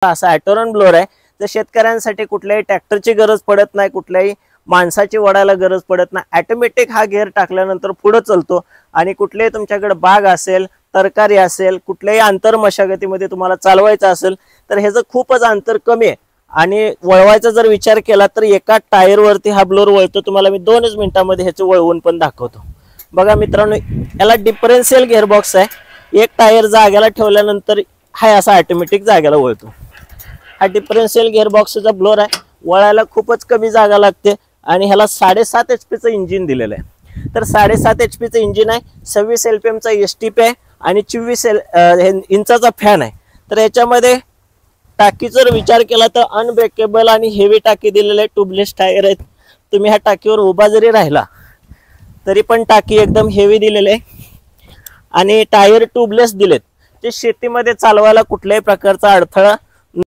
असा ॲटोरन ब्लोअर आहे, तर शेतकऱ्यांसाठी कुठल्याही ट्रॅक्टरची गरज पडत नाही, कुठल्याही माणसाची वडायला गरज पडत नाही। ऑटोमॅटिक हा गिअर टाकल्यानंतर पुढे चालतो आणि कुठलेही तुमच्याकडे बाग असेल, तरकारी असेल, कुठल्याही अंतर मशागतीमध्ये तुम्हाला चालवायचं असेल तर ह्याचं खूपच अंतर कमी आहे। आणि वळवायचा जर विचार केला तर एका टायरवरती हा ब्लोअर वळतो। तुम्हाला मी 2च मिनिटांमध्ये ह्याचं वळवून पण दाखवतो। बघा मित्रांनो, याला डिफरन्शियल गिअरबॉक्स आहे। एक टायर जागेला ठेवल्यानंतर हा असा ऑटोमॅटिक जागेला वळतो। हा डिफरन्शियल गिअरबॉक्सचा ब्लोअर आहे, वळायला खूपच कमी जागा लागते आणि ह्याला 7.5 HP इंजिन दिलेलं आहे। तर 7.5 HP इंजिन आहे, 26 LPMचा STP आहे आणि 24 इंचाचा फॅन आहे। तर याच्यामध्ये टाकीचा जर विचार केला तर अनब्रेकेबल आणि हेवी टाकी दिलेले आहे, ट्यूबलेस टायर आहेत। तुम्ही ह्या टाकीवर उभा जरी राहिला तरी पण टाकी एकदम हेवी दिलेले आहे आणि टायर ट्यूबलेस दिलेत, ते शेतीमध्ये चालवायला कुठल्याही प्रकारचा अडथळा